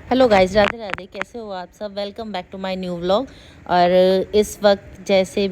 Hello guys, Radhe Radhe. कैसे हो आप सब? Welcome back to my new vlog. और इस वक्त जैसे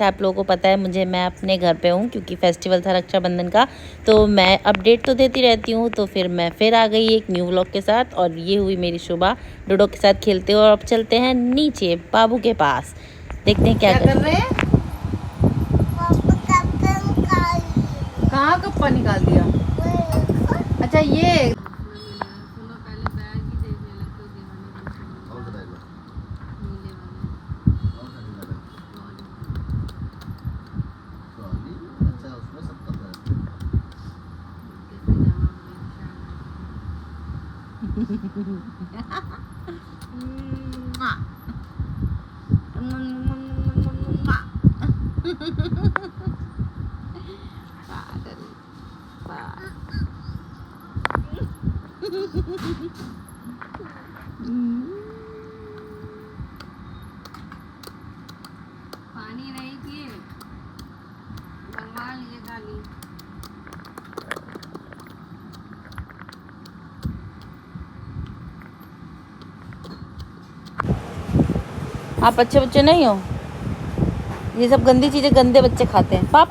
आप लोगों को पता है, मैं अपने घर पे हूँ क्योंकि फेस्टिवल था रक्षाबंधन का। तो मैं अपडेट तो देती रहती हूँ, तो फिर मैं आ गई एक न्यू व्लॉग के साथ। और ये हुई मेरी सुबह डोडो के साथ खेलते हुए। और अब चलते हैं नीचे बाबू के पास, देखते हैं क्या कर रहे हैं। कहाँ कप्पा निकाल दिया? अच्छा ये पानी नहीं पिए, भगवान ये गाली। आप अच्छे बच्चे नहीं हो। ये सब गंदी चीज़ें गंदे बच्चे खाते हैं। पाप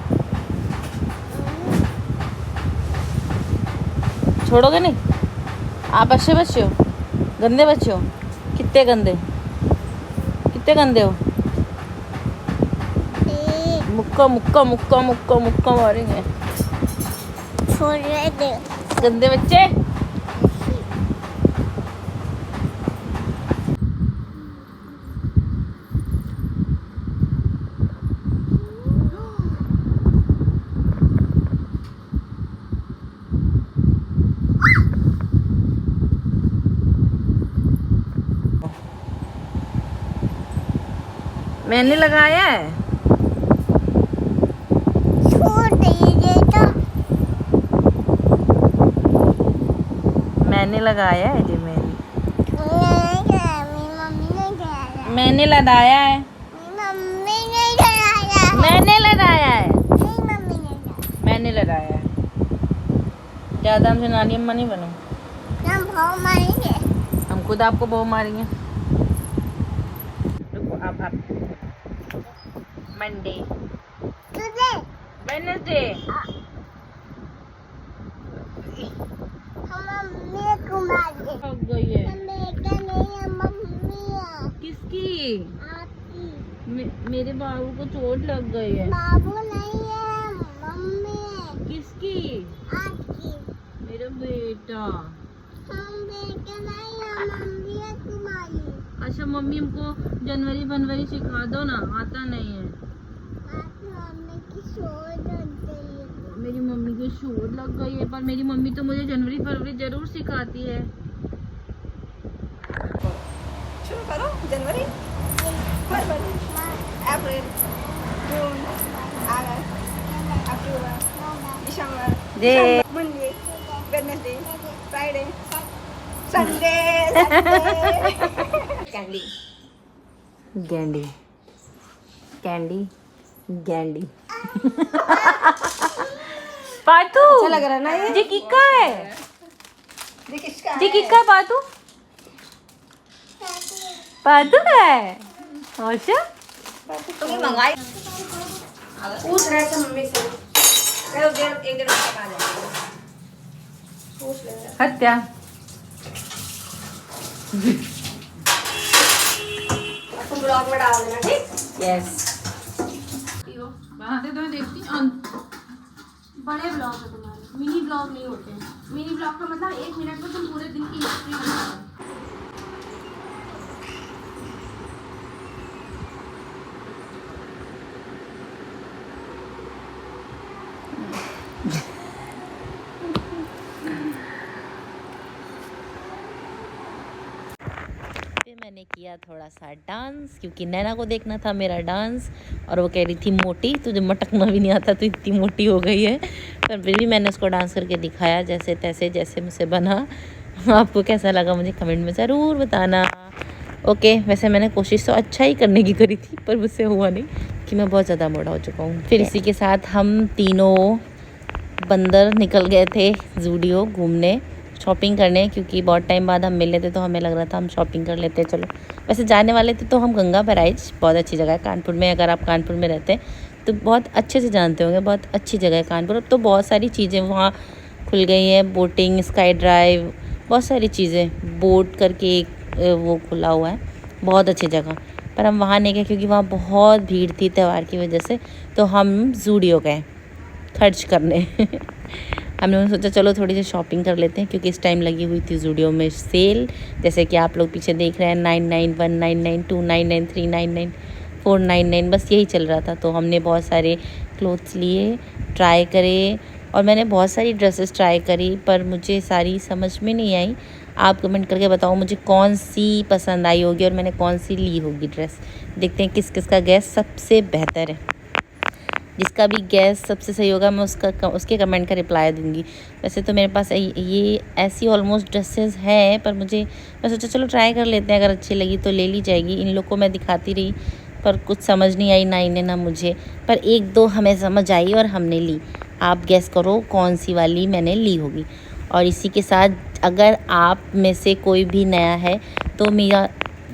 छोड़ोगे नहीं? आप अच्छे बच्चे हो, गंदे बच्चे हो? कितने गंदे हो? मुक्का मुक्का मुक्का मुक्का मुक्का मारेंगे गंदे बच्चे। मैंने लगाया है। मैंने लगाया है जी। मैंने लगाया है। मैंने लगाया है। ज़्यादा हमसे नानी अम्मा नहीं बनो। हम खुद आपको बहु मारेंगे। रुको आप मंडे, वेडनेसडे। लग गई है। किसकी? मेरे बाबू को चोट लग गई है। बाबू नहीं है, मम्मी है। किसकी? आपकी। मेरा बेटा। हम बेटा नहीं है, मम्मी है तुम्हारी। अच्छा, मम्मी हमको जनवरी फरवरी सिखा दो ना, आता नहीं है। आपकी मम्मी की चोट लग गई है। मेरी मम्मी को चोट लग गई है, पर मेरी मम्मी तो मुझे जनवरी फरवरी जरूर सिखाती है। शुरू करो। जनवरी, फरवरी, अप्रैल, जून, अगस्त, अक्टूबर, दिसंबर, Monday, Wednesday, Friday, Sunday. Candy गैंडी कैंडी गैंडी। पातू अच्छा लग रहा है ना ये? जी किक्का है। ये किसका जी है? किक्का है पातू। पातू है। अच्छा, तुम्हें मंगाई पूछ रहे थे मम्मी से। कल एक दिन तक आ जाएगा, पूछ लेंगे। हत्या। तुम ब्लॉग में डाल देना, ठीक? यस। बनाते तो देखती बड़े ब्लॉग है तुम्हारे, मिनी ब्लॉग नहीं होते हैं। मिनी ब्लॉग का मतलब 1 मिनट में तुम पूरे दिन की हिस्ट्री बना दो। मैंने किया थोड़ा सा डांस क्योंकि नैना को देखना था मेरा डांस। और वो कह रही थी मोटी, तुझे मटकना भी नहीं आता, तो इतनी मोटी हो गई है। पर फिर भी मैंने उसको डांस करके दिखाया जैसे तैसे, जैसे मुझसे बना। आपको कैसा लगा मुझे कमेंट में ज़रूर बताना। ओके, वैसे मैंने कोशिश तो अच्छा ही करने की करी थी, पर मुझसे हुआ नहीं कि मैं बहुत ज़्यादा मोटा हो चुका हूँ। फिर इसी के साथ हम तीनों बंदर निकल गए थे ज़ूडियो घूमने। शॉपिंग करने, क्योंकि बहुत टाइम बाद हम मिले थे तो हमें लग रहा था हम शॉपिंग कर लेते हैं। चलो, वैसे जाने वाले थे तो हम गंगा बराइज, बहुत अच्छी जगह है कानपुर में। अगर आप कानपुर में रहते हैं तो बहुत अच्छे से जानते होंगे, बहुत अच्छी जगह है कानपुर। अब तो बहुत सारी चीज़ें वहाँ खुल गई हैं, बोटिंग, स्काई ड्राइव, बहुत सारी चीज़ें, बोट करके एक वो खुला हुआ है, बहुत अच्छी जगह। पर हम वहाँ नहीं गए क्योंकि वहाँ बहुत भीड़ थी त्यौहार की वजह से, तो हम ज़ूडियो गए खर्च करने। हम लोगों ने सोचा चलो थोड़ी सी शॉपिंग कर लेते हैं, क्योंकि इस टाइम लगी हुई थी ज़ूडियो में सेल, जैसे कि आप लोग पीछे देख रहे हैं 99, 199, 299, 399, 499, बस यही चल रहा था। तो हमने बहुत सारे क्लोथ्स लिए, ट्राई करे, और मैंने बहुत सारी ड्रेसेस ट्राई करी, पर मुझे सारी समझ में नहीं आई। आप कमेंट करके बताओ मुझे कौन सी पसंद आई होगी और मैंने कौन सी ली होगी ड्रेस। देखते हैं किस किस का गैस सबसे बेहतर है। जिसका भी गैस सबसे सही होगा मैं उसके कमेंट का रिप्लाई दूंगी। वैसे तो मेरे पास ये ऐसी ऑलमोस्ट ड्रेसेस हैं, पर मैं सोचा चलो ट्राई कर लेते हैं, अगर अच्छी लगी तो ले ली जाएगी। इन लोग को मैं दिखाती रही पर कुछ समझ नहीं आई, ना इन्हें ना मुझे, पर एक दो हमें समझ आई और हमने ली। आप गैस करो कौन सी वाली मैंने ली होगी। और इसी के साथ अगर आप में से कोई भी नया है तो मेरा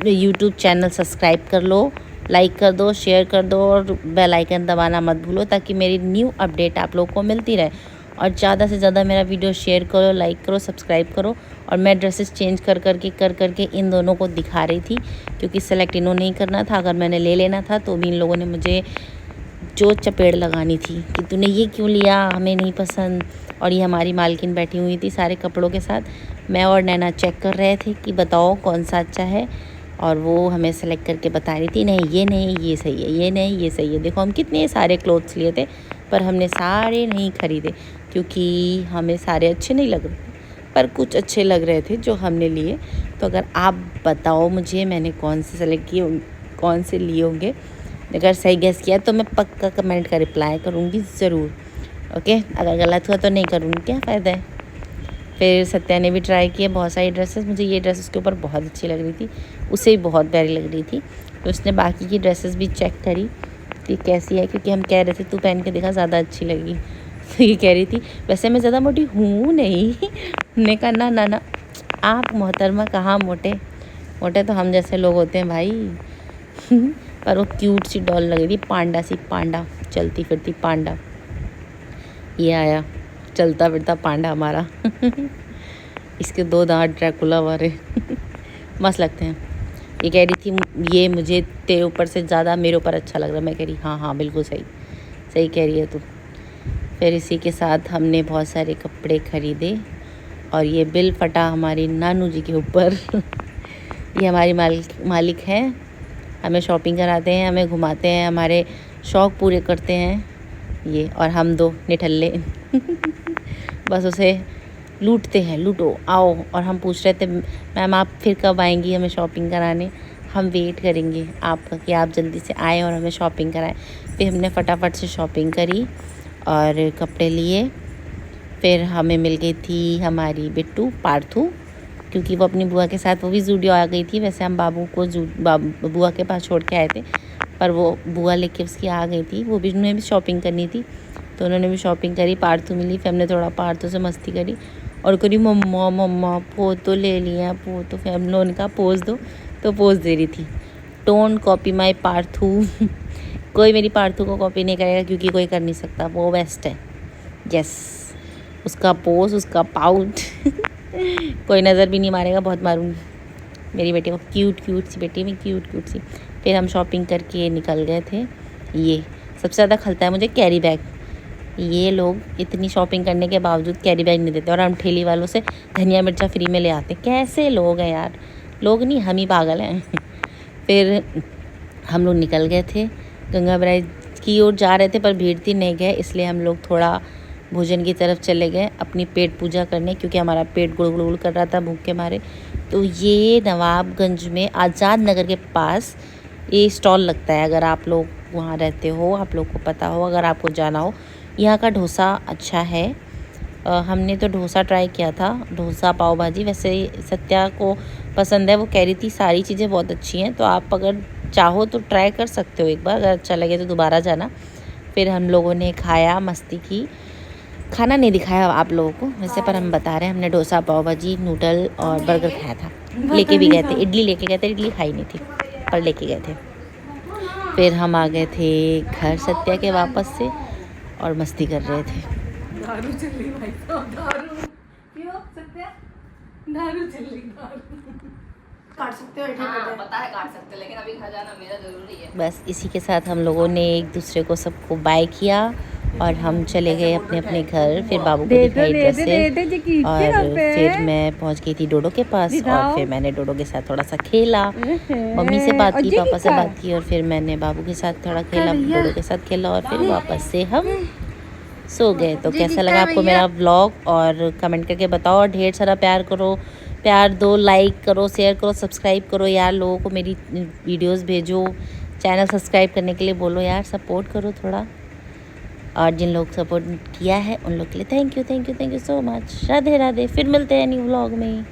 यूट्यूब चैनल सब्सक्राइब कर लो, लाइक कर दो, शेयर कर दो और बेल आइकन दबाना मत भूलो, ताकि मेरी न्यू अपडेट आप लोगों को मिलती रहे। और ज़्यादा से ज़्यादा मेरा वीडियो शेयर करो, लाइक करो, सब्सक्राइब करो। और मैं ड्रेसेस चेंज कर करके इन दोनों को दिखा रही थी, क्योंकि सेलेक्ट इन्होंने नहीं करना था। अगर मैंने ले लेना था तो भी इन लोगों ने मुझे जो चपेड़ लगानी थी कि तूने ये क्यों लिया, हमें नहीं पसंद। और ये हमारी मालकिन बैठी हुई थी सारे कपड़ों के साथ, मैं और नैना चेक कर रहे थे कि बताओ कौन सा अच्छा है, और वो हमें सेलेक्ट करके बता रही थी नहीं ये सही है, ये नहीं ये सही है। देखो हम कितने सारे क्लोथ्स लिए थे, पर हमने सारे नहीं खरीदे क्योंकि हमें सारे अच्छे नहीं लग रहे थे, पर कुछ अच्छे लग रहे थे जो हमने लिए। तो अगर आप बताओ मुझे मैंने कौन से सेलेक्ट किए, कौन से लिए होंगे, अगर सही गेस किया तो मैं पक्का कमेंट का रिप्लाई करूँगी ज़रूर। ओके, अगर गलत हुआ तो नहीं करूँगी, क्या फ़ायदा है। फिर सत्या ने भी ट्राई किया बहुत सारी ड्रेसेस। मुझे ये ड्रेस उसके ऊपर बहुत अच्छी लग रही थी, उसे भी बहुत प्यारी लग रही थी, तो उसने बाकी की ड्रेसेस भी चेक करी कि कैसी है, क्योंकि हम कह रहे थे तू पहन के देखा ज़्यादा अच्छी लगी। तो ये कह रही थी वैसे मैं ज़्यादा मोटी हूँ नहीं। हमने कहा ना ना ना, आप मोहतरमा कहाँ मोटे, मोटे तो हम जैसे लोग होते हैं भाई। पर वो क्यूट सी डॉल लग रही थी, पांडा सी, पांडा चलती फिरती पांडा। ये आया चलता फिरता पांडा हमारा। इसके 2 दांत ड्रैकुला वाले मस्त लगते हैं। ये कह रही थी ये मुझे तेरे ऊपर से ज़्यादा मेरे ऊपर अच्छा लग रहा है। मैं कह रही हाँ बिल्कुल सही सही कह रही है तू। फिर इसी के साथ हमने बहुत सारे कपड़े ख़रीदे और ये बिल फटा हमारी नानू जी के ऊपर। ये हमारी मालिक हैं, हमें शॉपिंग कराते हैं, हमें घुमाते हैं, हमारे शौक़ पूरे करते हैं ये, और हम 2 निठल्ले बस उसे लूटते हैं, लूटो आओ। और हम पूछ रहे थे मैम आप फिर कब आएंगी हमें शॉपिंग कराने, हम वेट करेंगे आपका कि आप जल्दी से आएँ और हमें शॉपिंग कराएं। फिर हमने फटाफट से शॉपिंग करी और कपड़े लिए। फिर हमें मिल गई थी हमारी बिट्टू पार्थू, क्योंकि वो अपनी बुआ के साथ वो भी ज़ूडियो आ गई थी। वैसे हम बाबू को बुआ के पास छोड़ के आए थे, पर वो बुआ लेके उसकी आ गई थी, वो भी उन्हें भी शॉपिंग करनी थी तो उन्होंने भी शॉपिंग करी। पार्थू मिली, फिर हमने थोड़ा पार्थू से मस्ती करी और करी मम्मा मम्मा फोटो ले लिया फोटो। फिर हम लोगों ने कहा पोज दो, तो पोज दे रही थी। डोंट कॉपी माई पार्थू। कोई मेरी पार्थू को कॉपी नहीं करेगा क्योंकि कोई कर नहीं सकता, वो बेस्ट है। यस, उसका पोज, उसका पाउट कोई नज़र भी नहीं मारेगा, बहुत मारूंगी मेरी बेटी को। क्यूट सी बेटी में, क्यूट सी। फिर हम शॉपिंग करके निकल गए थे। ये सबसे ज़्यादा खलता है मुझे कैरी बैग। ये लोग इतनी शॉपिंग करने के बावजूद कैरी बैग नहीं देते और हम ठेली वालों से धनिया मिर्चा फ्री में ले आते। कैसे लोग हैं यार, लोग नहीं हम ही पागल हैं। फिर हम लोग निकल गए थे, गंगा ब्राइज की ओर जा रहे थे, पर भीड़ थी नहीं गए, इसलिए हम लोग थोड़ा भोजन की तरफ चले गए अपनी पेट पूजा करने, क्योंकि हमारा पेट गुड़ कर रहा था भूख के मारे। तो ये नवाबगंज में आज़ाद नगर के पास ये स्टॉल लगता है। अगर आप लोग वहाँ रहते हो, आप लोग को पता हो, अगर आपको जाना हो, यहाँ का डोसा अच्छा है। हमने तो डोसा ट्राई किया था, डोसा पाव भाजी। वैसे सत्या को पसंद है, वो कह रही थी सारी चीज़ें बहुत अच्छी हैं, तो आप अगर चाहो तो ट्राई कर सकते हो एक बार, अगर अच्छा लगे तो दोबारा जाना। फिर हम लोगों ने खाया, मस्ती की खाना नहीं दिखाया आप लोगों को वैसे, पर हम बता रहे हैं हमने डोसा, पाव भाजी, नूडल और बर्गर खाया था। लेके भी गए थे, इडली लेके गए थे, इडली खाई नहीं थी पर लेके गए थे। फिर हम आ गए थे घर सत्या के वापस से और मस्ती कर रहे थे। दारू चली भाई साहब, दारू क्यों सत्या? दारू चली, दारू काट सकते हो, पता है काट सकते हो, लेकिन अभी घर जाना मेरा जरूरी है। बस इसी के साथ हम लोगों ने एक दूसरे को सबको बाय किया और हम चले गए अपने अपने घर। फिर बाबू को दिखाई ड्रेसेस और फिर मैं पहुंच गई थी डोडो के पास और फिर मैंने डोडो के साथ थोड़ा सा खेला, मम्मी से बात की, पापा से बात की और फिर मैंने बाबू के साथ थोड़ा खेला, डोडो के साथ खेला और फिर वापस से हम सो गए। तो कैसा लगा आपको मेरा व्लॉग और कमेंट करके बताओ और ढेर सारा प्यार करो, प्यार दो, लाइक करो, शेयर करो, सब्सक्राइब करो यार। लोगों को मेरी वीडियोस भेजो, चैनल सब्सक्राइब करने के लिए बोलो यार, सपोर्ट करो थोड़ा। और जिन लोग सपोर्ट किया है उन लोग के लिए thank you so much. Radhe Radhe, फिर मिलते हैं न्यू व्लॉग में।